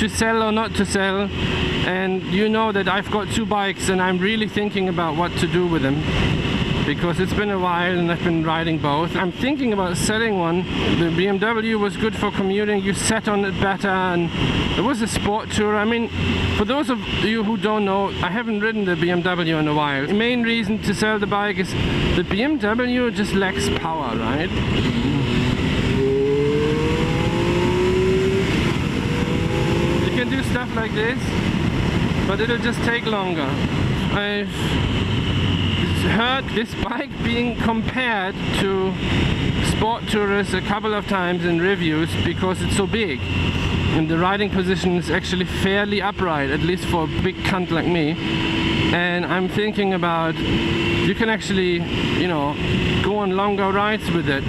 to sell or not to sell, and you know that I've got 2 bikes and I'm really thinking about what to do with them, because it's been a while and I've been riding both. I'm thinking about selling one. The BMW was good for commuting, you sat on it better, and it was a sport tour. I mean, for those of you who don't know, I haven't ridden the BMW in a while. The main reason to sell the bike is the BMW just lacks power, right? You can do stuff like this, but it'll just take longer. I've heard this bike being compared to sport tourers a couple of times in reviews because it's so big, and the riding position is actually fairly upright, at least for a big cunt like me. And I'm thinking about, you can actually, you know, go on longer rides with it.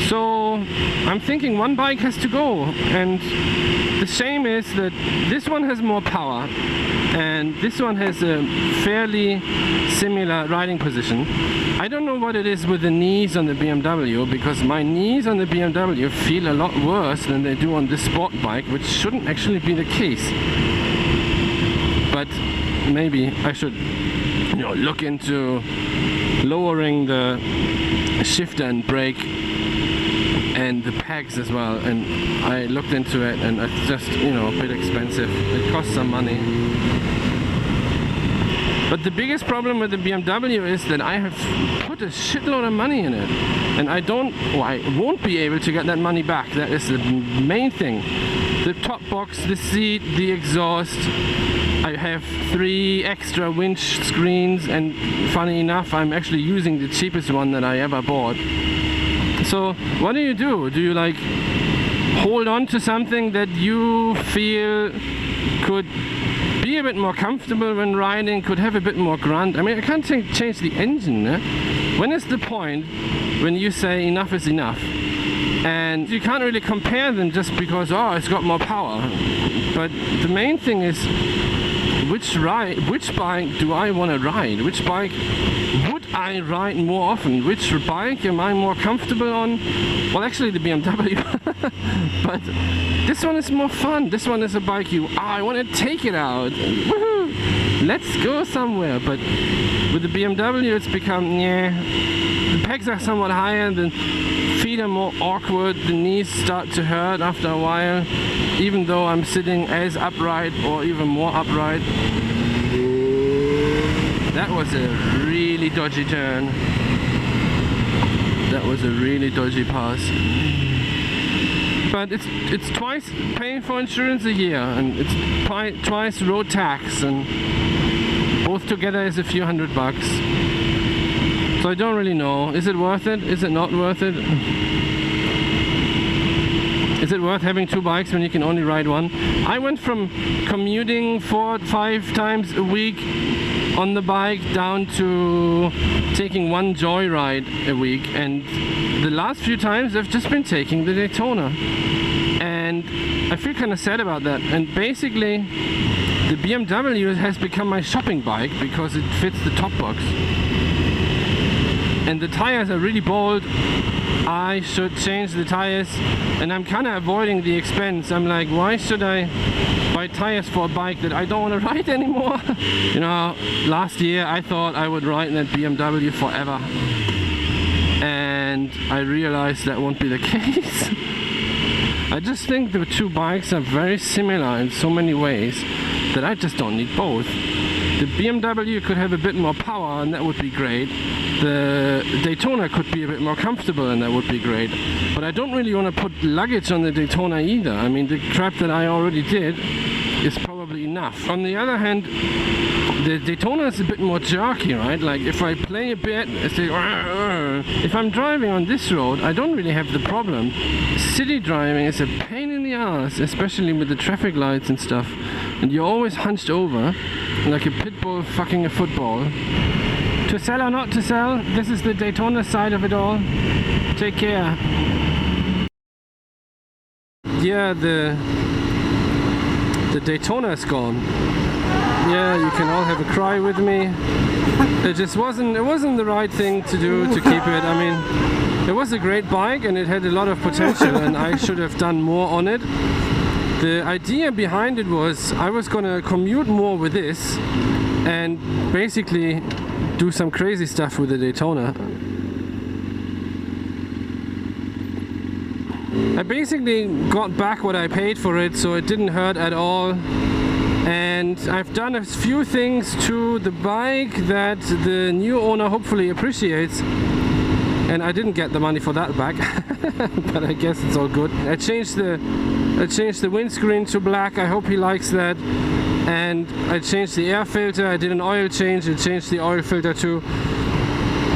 So I'm thinking one bike has to go, and the shame is that this one has more power and this one has a fairly similar riding position. I don't know what it is with the knees on the BMW, because my knees on the BMW feel a lot worse than they do on this sport bike, which shouldn't actually be the case. But maybe I should, you know, look into lowering the shifter and brake and the pegs as well, and I looked into it, and it's just, you know, a bit expensive. It costs some money. But the biggest problem with the BMW is that I have put a shitload of money in it, and I won't be able to get that money back. That is the main thing. The top box, the seat, the exhaust. I have 3 extra winch screens, and funny enough, I'm actually using the cheapest one that I ever bought. So what do? Do you like hold on to something that you feel could be a bit more comfortable when riding, could have a bit more grunt? I mean, I can't change the engine. When is the point when you say enough is enough? And you can't really compare them just because, oh, it's got more power. But the main thing is, which bike do I want to ride? Which bike would I ride more often? Which bike am I more comfortable on? Well, actually the BMW. But this one is more fun. This one is a bike I want to take it out. Woohoo! Let's go somewhere. But with the BMW it's become, yeah, the pegs are somewhat higher, the feet are more awkward, the knees start to hurt after a while, even though I'm sitting as upright or even more upright. That was a really dodgy turn. That was a really dodgy pass. But it's twice paying for insurance a year, and it's twice road tax, and both together is a few $100. So I don't really know. Is it worth it? Is it not worth it? Is it worth having 2 bikes when you can only ride one? I went from commuting 4 or 5 times a week on the bike down to taking 1 joyride a week, and the last few times I've just been taking the Daytona, and I feel kind of sad about that. And basically the BMW has become my shopping bike because it fits the top box, and the tires are really bold. I should change the tires, and I'm kind of avoiding the expense. I'm like, why should I buy tires for a bike that I don't want to ride anymore? You know, last year I thought I would ride in that BMW forever, and I realized that won't be the case. I just think the 2 bikes are very similar in so many ways that I just don't need both. The BMW could have a bit more power, and that would be great. The Daytona could be a bit more comfortable, and that would be great. But I don't really want to put luggage on the Daytona either. I mean, the crap that I already did is probably enough. On the other hand, the Daytona is a bit more jerky, right? Like if I play a bit, it's like, if I'm driving on this road, I don't really have the problem. City driving is a pain in the ass, especially with the traffic lights and stuff. And you're always hunched over, like a pit bull fucking a football. To sell or not to sell, this is the Daytona side of it all. Take care. Yeah, the Daytona is gone. Yeah, you can all have a cry with me. It wasn't the right thing to do to keep it. I mean, it was a great bike and it had a lot of potential, and I should have done more on it. The idea behind it was I was gonna commute more with this and basically do some crazy stuff with the Daytona. I basically got back what I paid for it, so it didn't hurt at all. And I've done a few things to the bike that the new owner hopefully appreciates. And I didn't get the money for that back, but I guess it's all good. I changed the windscreen to black. I hope he likes that. And I changed the air filter. I did an oil change. I changed the oil filter to.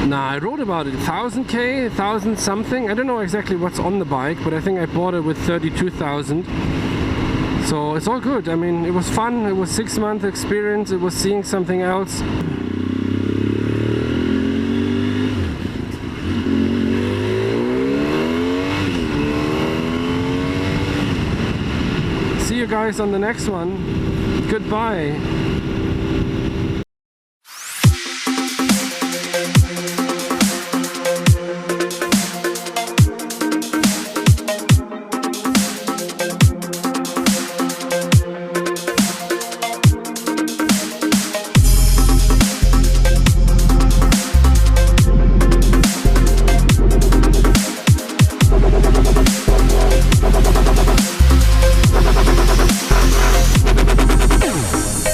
Nah, I wrote about it, 1000k, 1000 something. I don't know exactly what's on the bike, but I think I bought it with 32,000. So it's all good. I mean, it was fun. It was 6-month experience. It was seeing something else. See you guys on the next one. Goodbye.